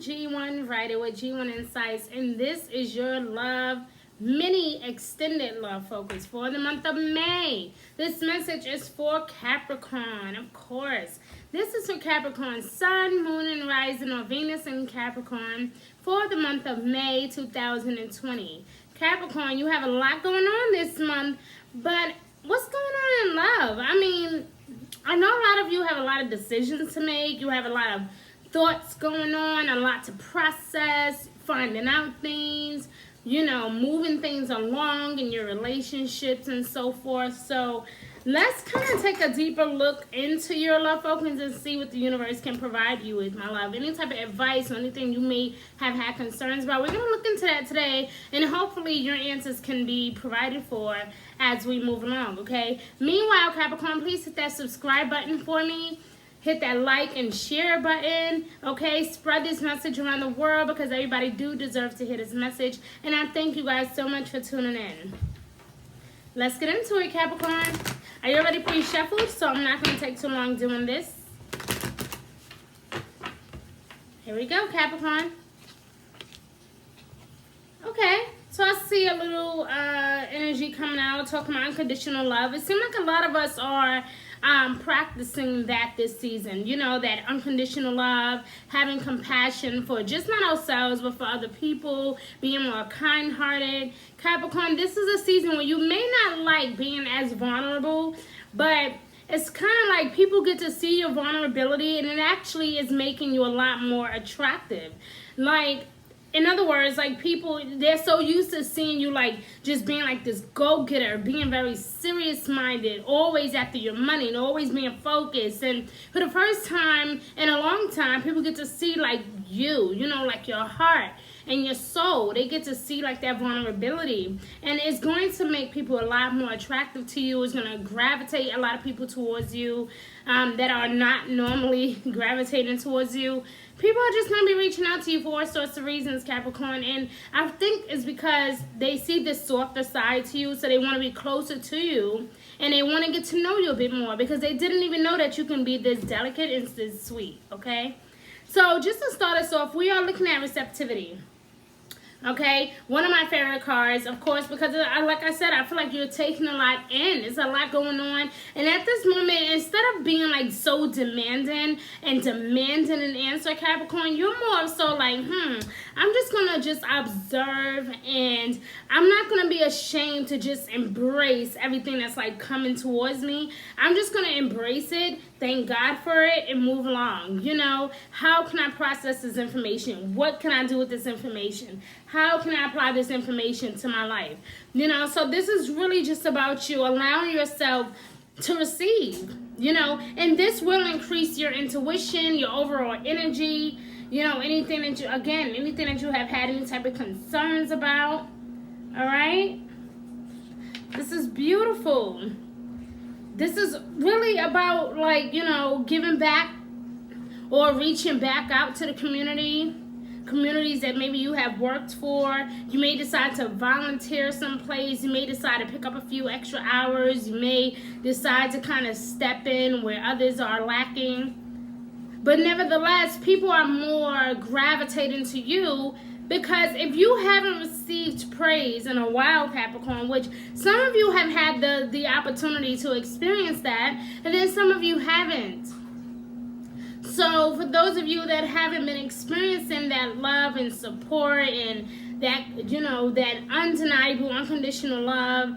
G1 Writer with G1 Insights, and this is your love mini extended love focus for the month of May. This message is for Capricorn, of course. This is for Capricorn, Sun, Moon, and Rising, or Venus in Capricorn for the month of May 2020. Capricorn, you have a lot going on this month, but what's going on in love? I mean, I know a lot of you have a lot of decisions to make. You have a lot of thoughts going on, a lot to process, finding out things, moving things along in your relationships and so forth. So let's kind of take a deeper look into your love focus and see what the universe can provide you with, my love. Any type of advice or anything you may have had concerns about, we're going to look into that today, and hopefully your answers can be provided for as we move along, okay? Meanwhile, Capricorn, please hit that subscribe button for me. Hit that like and share button, okay? Spread this message around the world because everybody do deserve to hear this message. And I thank you guys so much for tuning in. Let's get into it, Capricorn. Are you already pre-shuffled? So I'm not going to take too long doing this. Here we go, Capricorn. Okay, so I see a little energy coming out, talking about unconditional love. It seems like a lot of us are practicing that this season, that unconditional love, having compassion for just not ourselves, but for other people, being more kind-hearted. Capricorn, this is a season where you may not like being as vulnerable, but it's kind of like people get to see your vulnerability, and it actually is making you a lot more attractive. Like, in other words, like, people, they're so used to seeing you like just being like this go-getter, being very serious-minded, always after your money and always being focused. And for the first time in a long time, people get to see like you, like your heart and your soul. They get to see like that vulnerability, and it's going to make people a lot more attractive to you. It's going to gravitate a lot of people towards you that are not normally gravitating towards you. People are just going to be reaching out to you for all sorts of reasons, Capricorn, and I think it's because they see this softer side to you, so they want to be closer to you, and they want to get to know you a bit more because they didn't even know that you can be this delicate and this sweet, okay? So just to start us off, we are looking at receptivity. Okay, one of my favorite cards, of course, because like I said, I feel like you're taking a lot in. There's a lot going on. And at this moment, instead of being like so demanding an answer, Capricorn, you're more so like, I'm just going to just observe, and I'm not going to be ashamed to just embrace everything that's like coming towards me. I'm just going to embrace it, thank God for it, and move along. How can I process this information? What can I do with this information? How can I apply this information to my life? So this is really just about you allowing yourself to receive, and this will increase your intuition, your overall energy, anything that you have had any type of concerns about. All right? This is beautiful. This is really about like, giving back or reaching back out to the communities that maybe you have worked for. You may decide to volunteer someplace. You may decide to pick up a few extra hours. You may decide to kind of step in where others are lacking. But nevertheless, people are more gravitating to you because if you haven't received praise in a while, Capricorn, which some of you have had the opportunity to experience that, and then some of you haven't. So for those of you that haven't been experiencing that love and support and that, that undeniable, unconditional love,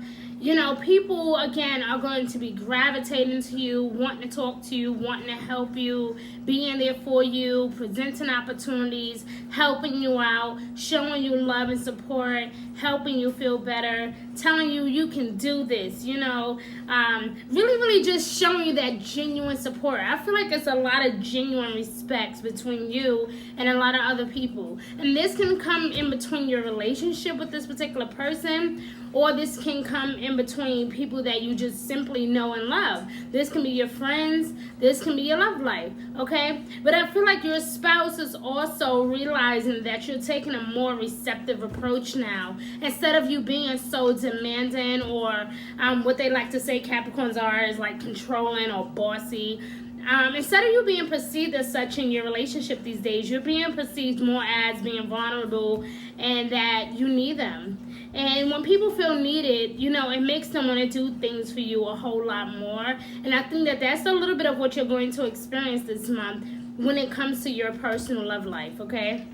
people, again, are going to be gravitating to you, wanting to talk to you, wanting to help you, being there for you, presenting opportunities, helping you out, showing you love and support, helping you feel better, telling you you can do this, really just showing you that genuine support. I feel like it's a lot of genuine respect between you and a lot of other people. And this can come in between your relationship with this particular person, or this can come in between people that you just simply know and love. This can be your friends. This can be your love life, okay? But I feel like your spouse is also realizing that you're taking a more receptive approach now. Instead of you being so demanding or what they like to say Capricorns are is like controlling or bossy. Instead of you being perceived as such in your relationship these days, you're being perceived more as being vulnerable and that you need them. And when people feel needed, it makes them want to do things for you a whole lot more. And I think that that's a little bit of what you're going to experience this month when it comes to your personal love life, okay?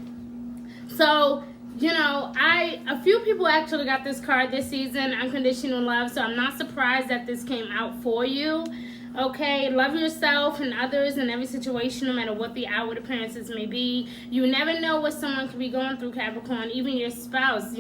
So, a few people actually got this card this season, Unconditional Love, so I'm not surprised that this came out for you. Okay, love yourself and others in every situation, no matter what the outward appearances may be. You never know what someone could be going through, Capricorn, even your spouse.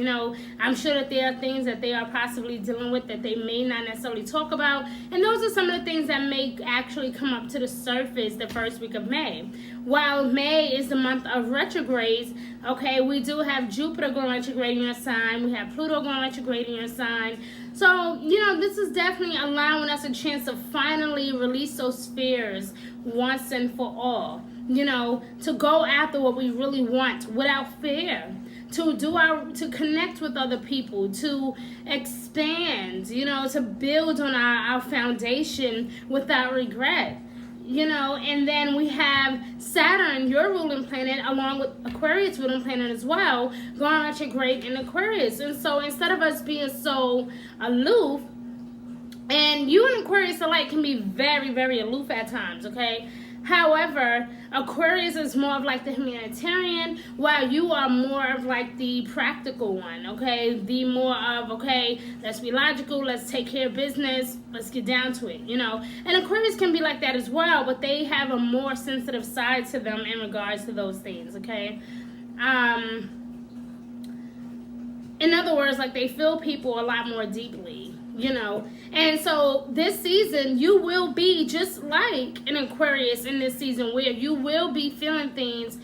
I'm sure that there are things that they are possibly dealing with that they may not necessarily talk about. And those are some of the things that may actually come up to the surface the first week of May. While May is the month of retrogrades, okay, we do have Jupiter going retrograde in your sign. We have Pluto going retrograde in your sign. So, this is definitely allowing us a chance to finally release those fears once and for all. To go after what we really want without fear. To connect with other people, to expand, to build on our foundation without regret. And then we have Saturn, your ruling planet, along with Aquarius ruling planet as well, going retrograde in Aquarius. And so instead of us being so aloof, and you and Aquarius alike can be very, very aloof at times, okay? However, Aquarius is more of like the humanitarian, while you are more of like the practical one, okay? The more of, okay, let's be logical, let's take care of business, let's get down to it, And Aquarius can be like that as well, but they have a more sensitive side to them in regards to those things, okay? In other words, like they feel people a lot more deeply. And so this season you will be just like an Aquarius in this season, where you will be feeling things.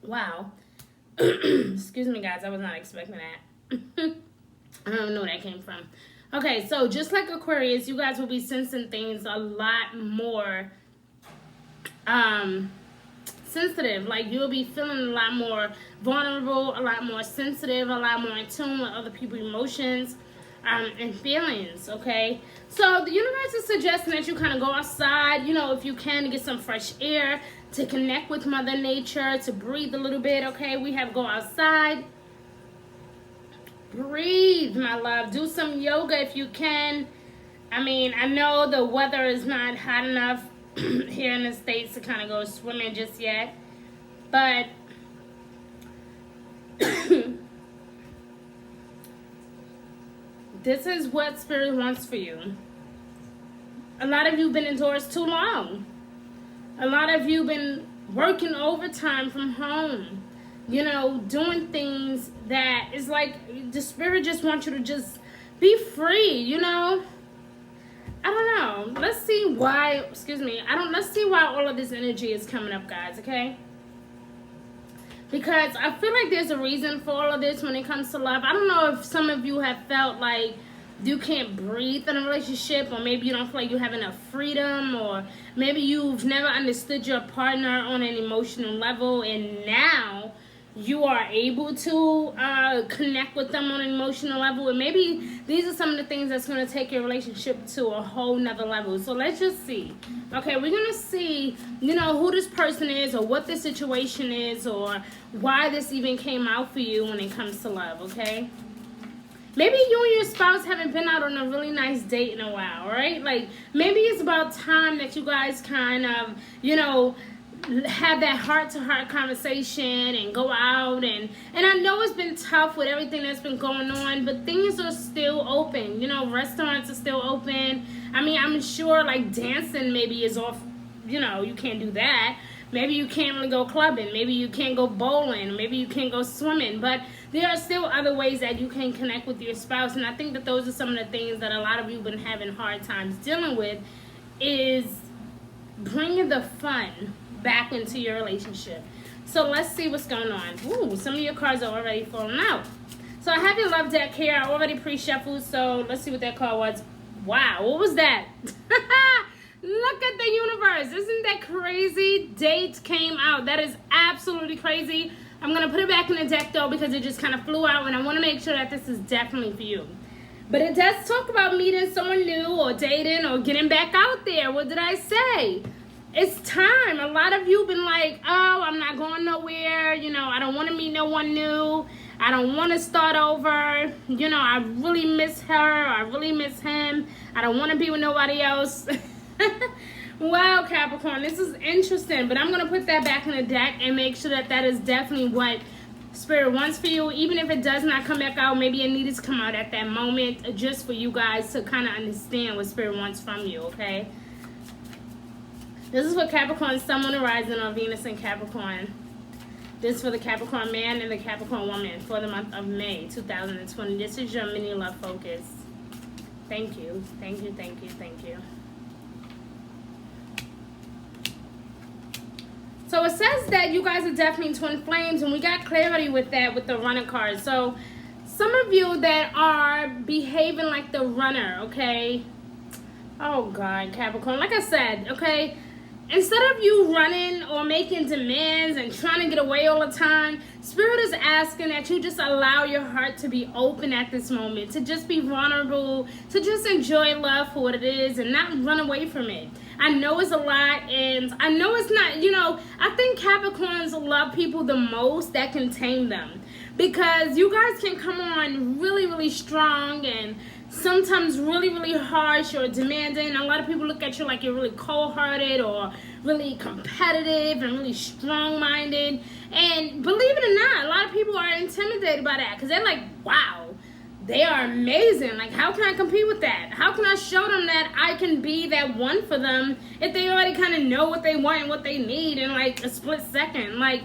Wow. Excuse me, guys, I was not expecting that. I don't know where that came from. Okay, so just like Aquarius, you guys will be sensing things a lot more sensitive. Like you'll be feeling a lot more vulnerable, a lot more sensitive, a lot more in tune with other people's emotions and feelings, okay? So the universe is suggesting that you kind of go outside, if you can, to get some fresh air, to connect with Mother Nature, to breathe a little bit, okay? We have go outside. Breathe, my love. Do some yoga if you can. I know the weather is not hot enough here in the States to kind of go swimming just yet, but this is what Spirit wants for you. A lot of you have been indoors too long. A lot of you have been working overtime from home. Doing things that is like the Spirit just wants you to just be free, I don't know. Let's see why, let's see why all of this energy is coming up, guys, okay? Because I feel like there's a reason for all of this when it comes to love. I don't know if some of you have felt like you can't breathe in a relationship, or maybe you don't feel like you have enough freedom, or maybe you've never understood your partner on an emotional level, and now you are able to connect with them on an emotional level. And maybe these are some of the things that's going to take your relationship to a whole nother level. So let's just see. Okay, we're going to see, who this person is, or what the situation is, or why this even came out for you when it comes to love, okay? Maybe you and your spouse haven't been out on a really nice date in a while, right? Like, maybe it's about time that you guys kind of, have that heart-to-heart conversation and go out. And I know it's been tough with everything that's been going on, but things are still open. Restaurants are still open. I'm sure, like, dancing maybe is off. You can't do that. Maybe you can't really go clubbing. Maybe you can't go bowling. Maybe you can't go swimming. But there are still other ways that you can connect with your spouse. And I think that those are some of the things that a lot of you have been having hard times dealing with, is bringing the fun back into your relationship. So let's see what's going on. Ooh, some of your cards are already falling out. So I have your love deck here. I already pre-shuffled, so let's see what that card was. Wow, what was that? Look at the universe. Isn't that crazy? Date came out. That is absolutely crazy. I'm going to put it back in the deck, though, because it just kind of flew out, and I want to make sure that this is definitely for you. But it does talk about meeting someone new or dating or getting back out there. What did I say? It's time. A lot of you have been like, oh, I'm not going nowhere. I don't want to meet no one new. I don't want to start over. I really miss her. I really miss him. I don't want to be with nobody else. Wow, Capricorn, this is interesting. But I'm going to put that back in the deck and make sure that is definitely what Spirit wants for you. Even if it does not come back out, maybe it needed to come out at that moment just for you guys to kind of understand what Spirit wants from you, okay? This is for Capricorn, Sun, Moon, Rising, or Venus in Capricorn. This is for the Capricorn man and the Capricorn woman for the month of May 2020. This is your mini love focus. Thank you. Thank you, thank you, thank you. So it says that you guys are definitely twin flames, and we got clarity with that with the runner card. So some of you that are behaving like the runner, okay? Oh, God, Capricorn. Like I said, okay, instead of you running or making demands and trying to get away all the time, Spirit is asking that you just allow your heart to be open at this moment, to just be vulnerable, to just enjoy love for what it is and not run away from it. I know it's a lot, and I know it's not, I think Capricorns love people the most that can tame them, because you guys can come on really, really strong and sometimes really, really harsh or demanding. A lot of people look at you like you're really cold-hearted or really competitive and really strong-minded. And believe it or not, a lot of people are intimidated by that because they're like, wow, they are amazing. Like, how can I compete with that? How can I show them that I can be that one for them if they already kind of know what they want and what they need in like a split second? Like,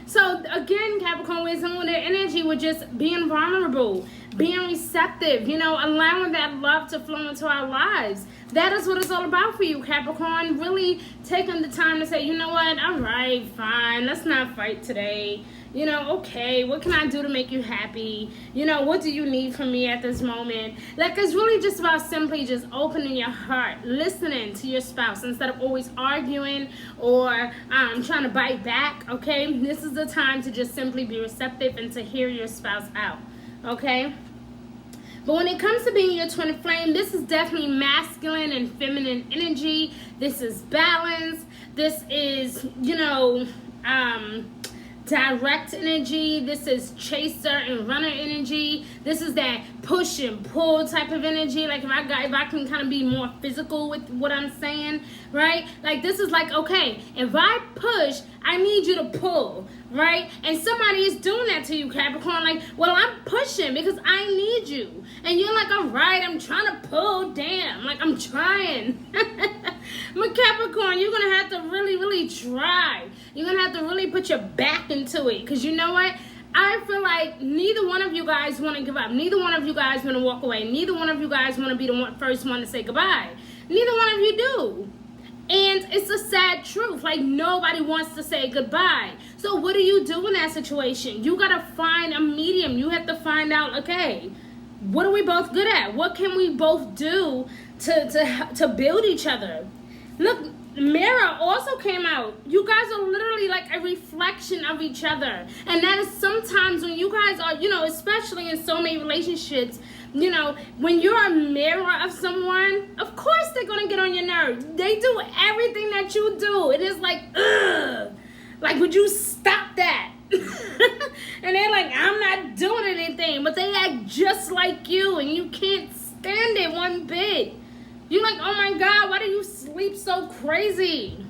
so again, Capricorn, with some of their energy with just being vulnerable, being receptive, allowing that love to flow into our lives. That is what it's all about for you, Capricorn. Really taking the time to say, you know what, all right, fine, let's not fight today. Okay, what can I do to make you happy? What do you need from me at this moment? Like, it's really just about simply just opening your heart, listening to your spouse instead of always arguing or trying to bite back, okay? This is the time to just simply be receptive and to hear your spouse out, okay? But when it comes to being your twin flame, this is definitely masculine and feminine energy. This is balance. This is, direct energy. This is chaser and runner energy. This is that push and pull type of energy. Like if I can kind of be more physical with what I'm saying, right? Like this is like, okay, if I push, I need you to pull, right? And somebody is doing that to you, Capricorn. Like, well, I'm pushing because I need you. And you're like, all right, I'm trying to pull. Damn, like I'm trying. But Capricorn, you're going to have to really, really try. You're going to have to really put your back into it. Because you know what? I feel like neither one of you guys want to give up. Neither one of you guys want to walk away. Neither one of you guys want to be the first one to say goodbye. Neither one of you do. And it's a sad truth. Like, nobody wants to say goodbye. So what do you do in that situation? You got to find a medium. You have to find out, okay, what are we both good at? What can we both do to build each other? Look, Mirror also came out. You guys are literally like a reflection of each other. And that is sometimes when you guys are, especially in so many relationships, when you're a mirror of someone, of course they're going to get on your nerves. They do everything that you do. It is like, ugh. Like, would you stop that? And they're like, I'm not doing anything. But they act just like you, and you can't stand it one bit. You're like, oh my God, why do you sleep so crazy?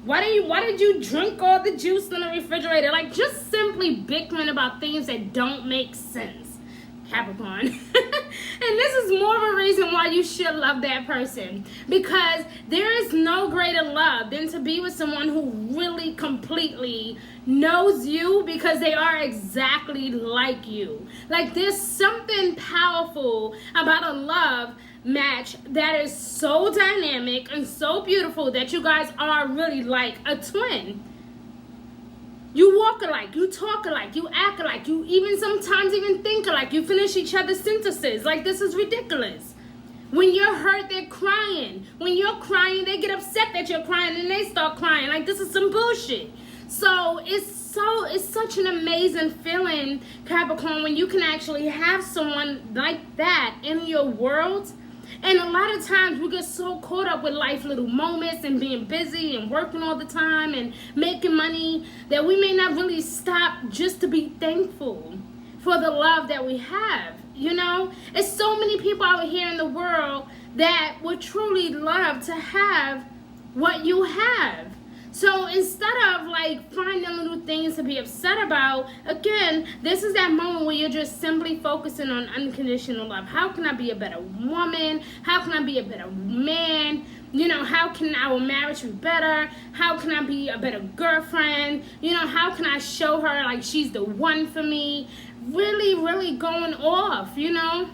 Why did you drink all the juice in the refrigerator? Like, just simply bickering about things that don't make sense, Capricorn. And this is more of a reason why you should love that person, because there is no greater love than to be with someone who really completely knows you, because they are exactly like you. Like, there's something powerful about a love match that is so dynamic and so beautiful that you guys are really like a twin. You walk alike, you talk alike, you act alike, you even sometimes even think alike, you finish each other's sentences. Like, this is ridiculous. When you're hurt, they're crying. When you're crying, they get upset that you're crying and they start crying. Like, this is some bullshit. So it's such an amazing feeling, Capricorn, when you can actually have someone like that in your world. And a lot of times we get so caught up with life little moments and being busy and working all the time and making money that we may not really stop just to be thankful for the love that we have. You know, it's so many people out here in the world that would truly love to have what you have. So instead of like finding little things to be upset about, again, this is that moment where you're just simply focusing on unconditional love. How can I be a better woman? How can I be a better man? You know, how can our marriage be better? How can I be a better girlfriend? You know, how can I show her like she's the one for me? Really, really going off, you know?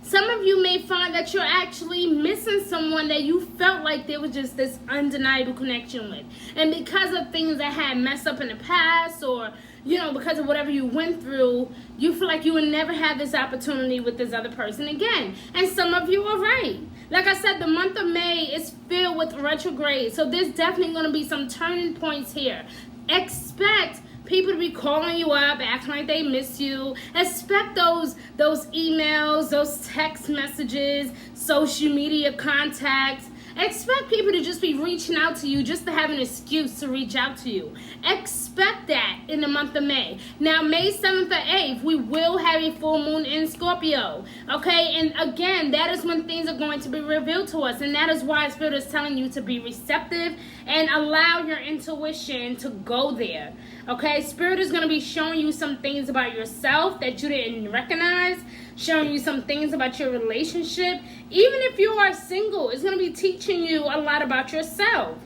Some of you may find that you're actually missing someone that you felt like there was just this undeniable connection with. And because of things that had messed up in the past, or, you know, because of whatever you went through, you feel like you would never have this opportunity with this other person again. And some of you are right. Like I said, the month of May is filled with retrograde. So there's definitely going to be some turning points here. Expect people to be calling you up, acting like they miss you. Expect those emails, those text messages, social media contacts. Expect people to just be reaching out to you just to have an excuse to reach out to you. Expect that in the month of May. Now, May 7th or 8th, we will have a full moon in Scorpio. Okay, and again, that is when things are going to be revealed to us. And that is why Spirit is telling you to be receptive and allow your intuition to go there. Okay, Spirit is going to be showing you some things about yourself that you didn't recognize, showing you some things about your relationship. Even if you are single, it's going to be teaching you a lot about yourself.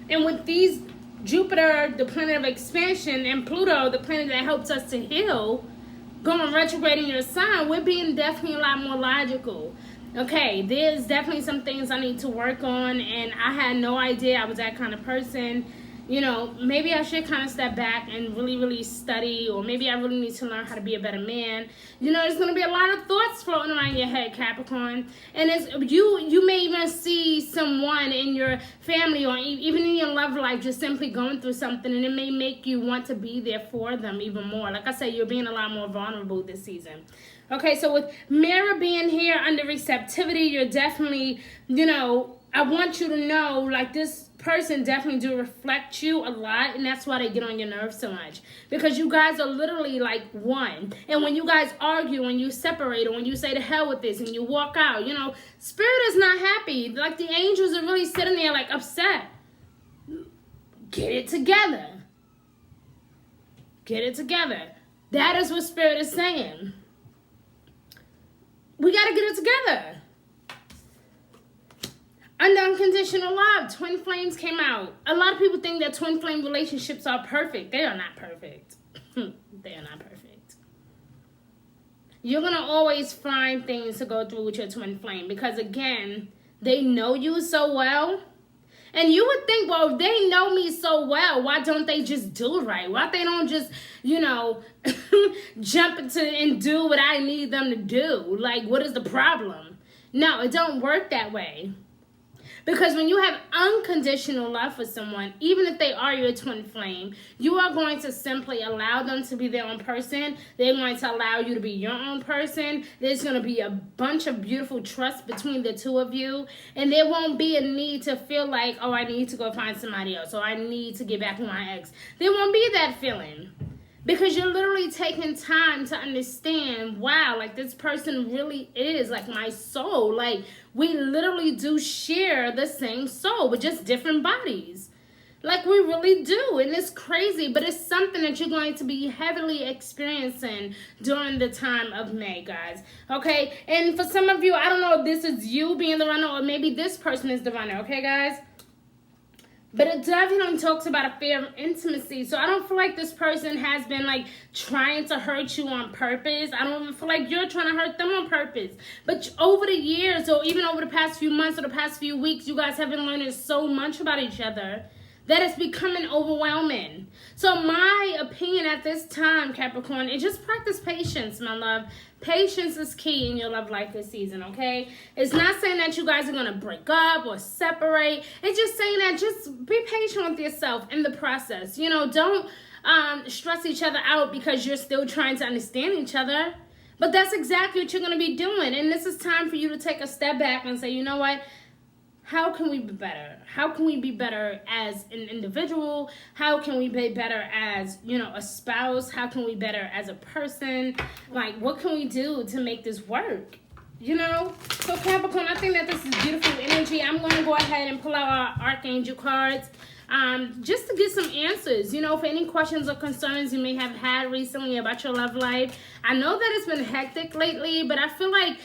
And with these Jupiter, the planet of expansion, and Pluto, the planet that helps us to heal, going retrograde in your sign, we're being definitely a lot more logical. Okay, there's definitely some things I need to work on, and I had no idea I was that kind of person. You know, maybe I should kind of step back and really, really study, or maybe I really need to learn how to be a better man. You know, there's going to be a lot of thoughts floating around your head, Capricorn. And it's, you may even see someone in your family or even in your love life just simply going through something, and it may make you want to be there for them even more. Like I said, you're being a lot more vulnerable this season. Okay, so with Mirror being here under receptivity, you're definitely, you know, I want you to know, like, this person definitely do reflect you a lot, and that's why they get on your nerves so much, because you guys are literally like one. And when you guys argue, when you separate, or when you say to hell with this and you walk out, you know, Spirit is not happy. Like, the angels are really sitting there like upset. Get it together. Get it together. That is what Spirit is saying. We got to get it together. Under unconditional love, twin flames came out. A lot of people think that twin flame relationships are perfect. They are not perfect. They are not perfect. You're going to always find things to go through with your twin flame, because, again, they know you so well. And you would think, well, if they know me so well, why don't they just do right? Why they don't just, you know, jump into and do what I need them to do? Like, what is the problem? No, it don't work that way. Because when you have unconditional love for someone, even if they are your twin flame, you are going to simply allow them to be their own person. They're going to allow you to be your own person. There's going to be a bunch of beautiful trust between the two of you. And there won't be a need to feel like, oh, I need to go find somebody else, or I need to get back with my ex. There won't be that feeling. Because you're literally taking time to understand, wow, like, this person really is like my soul. Like, we literally do share the same soul with just different bodies. Like, we really do. And it's crazy, but it's something that you're going to be heavily experiencing during the time of May, guys. Okay? And for some of you, I don't know if this is you being the runner, or maybe this person is the runner. Okay, guys? But it definitely talks about a fear of intimacy. So I don't feel like this person has been, like, trying to hurt you on purpose. I don't even feel like you're trying to hurt them on purpose. But over the years, or even over the past few months or the past few weeks, you guys have been learning so much about each other that it's becoming overwhelming. So my opinion at this time, Capricorn, is just practice patience, my love. Patience is key in your love life this season, okay? It's not saying that you guys are going to break up or separate. It's just saying that just be patient with yourself in the process. You know, don't stress each other out because you're still trying to understand each other. But that's exactly what you're going to be doing. And this is time for you to take a step back and say, you know what? How can we be better? How can we be better as an individual? How can we be better as, you know, a spouse? How can we be better as a person? Like, what can we do to make this work? You know? So, Capricorn, I think that this is beautiful energy. I'm going to go ahead and pull out our Archangel cards just to get some answers, you know, for any questions or concerns you may have had recently about your love life. I know that it's been hectic lately, but I feel like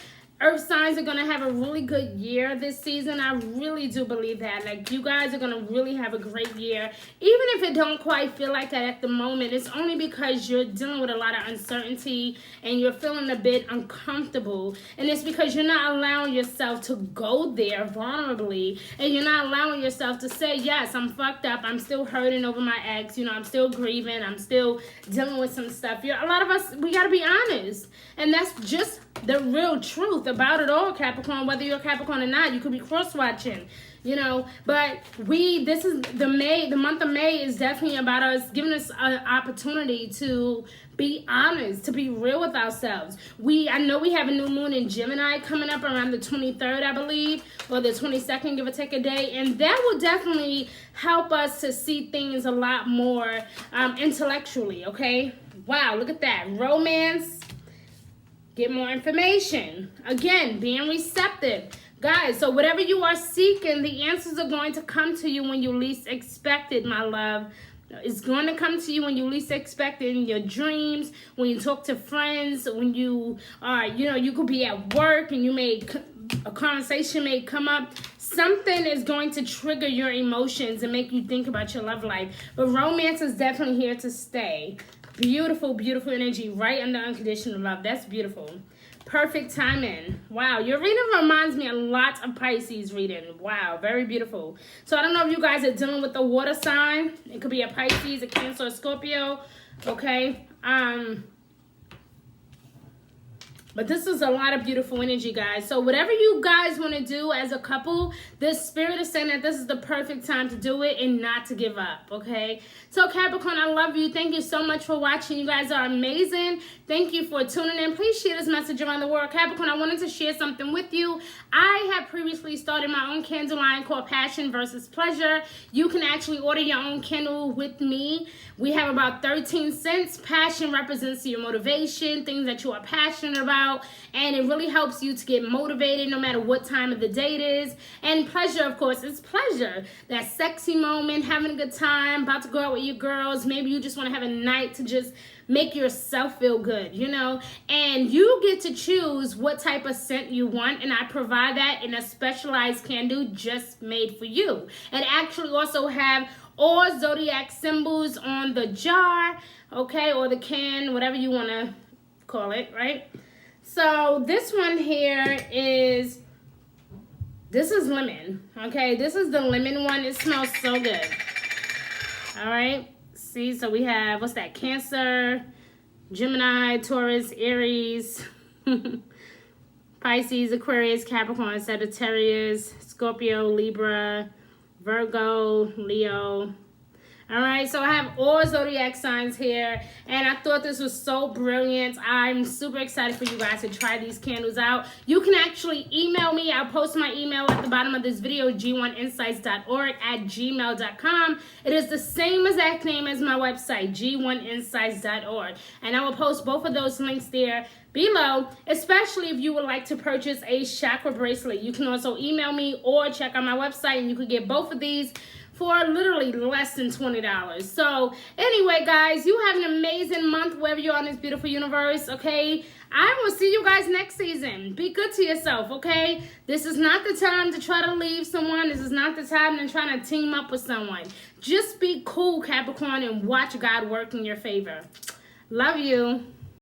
Earth signs are going to have a really good year this season. I really do believe that. Like, you guys are going to really have a great year. Even if it don't quite feel like that at the moment, it's only because you're dealing with a lot of uncertainty and you're feeling a bit uncomfortable. And it's because you're not allowing yourself to go there vulnerably. And you're not allowing yourself to say, yes, I'm fucked up. I'm still hurting over my ex. You know, I'm still grieving. I'm still dealing with some stuff. A lot of us, we got to be honest. And that's just the real truth about it all, Capricorn. Whether you're a Capricorn or not, you could be cross-watching, you know. But this is the month of May is definitely about us, giving us an opportunity to be honest, to be real with ourselves. I know we have a new moon in Gemini coming up around the 23rd, I believe, or the 22nd, give or take a day. And that will definitely help us to see things a lot more intellectually, okay? Wow, look at that. Romance. Get more information. Again, being receptive. Guys, so whatever you are seeking, the answers are going to come to you when you least expect it, my love. It's going to come to you when you least expect it, in your dreams, when you talk to friends, when you are, you know, you could be at work and a conversation may come up. Something is going to trigger your emotions and make you think about your love life. But romance is definitely here to stay. Beautiful, beautiful energy right under unconditional love. That's beautiful. Perfect timing. Wow, your reading reminds me a lot of Pisces reading. Wow, very beautiful. So I don't know if you guys are dealing with a water sign. It could be a Pisces, a Cancer, a Scorpio. Okay. But this is a lot of beautiful energy, guys. So whatever you guys want to do as a couple, this spirit is saying that this is the perfect time to do it and not to give up, okay? So Capricorn, I love you. Thank you so much for watching. You guys are amazing. Thank you for tuning in. Please share this message around the world. Capricorn, I wanted to share something with you. I have previously started my own candle line called Passion versus Pleasure. You can actually order your own candle with me. We have about 13 cents. Passion represents your motivation, things that you are passionate about, and it really helps you to get motivated no matter what time of the day it is. And pleasure, of course, is pleasure. That sexy moment, having a good time, about to go out with your girls. Maybe you just want to have a night to just make yourself feel good, you know. And you get to choose what type of scent you want, and I provide that in a specialized candle just made for you. And actually also have all zodiac symbols on the jar, okay, or the can, whatever you want to call it, right? So this one here is lemon, okay? This is the lemon one. It smells so good. All right. See, so we have, what's that? Cancer, Gemini, Taurus, Aries, Pisces, Aquarius, Capricorn, Sagittarius, Scorpio, Libra, Virgo, Leo. All right, so I have all zodiac signs here, and I thought this was so brilliant. I'm super excited for you guys to try these candles out. You can actually email me. I'll post my email at the bottom of this video, g1insights.org@gmail.com. It is the same exact name as my website, g1insights.org, and I will post both of those links there below, especially if you would like to purchase a chakra bracelet. You can also email me or check out my website, and you could get both of these for literally less than $20. So anyway, guys, you have an amazing month wherever you are in this beautiful universe, okay? I will see you guys next season. Be good to yourself, okay? This is not the time to try to leave someone. This is not the time to try to team up with someone. Just be cool, Capricorn, and watch God work in your favor. Love you.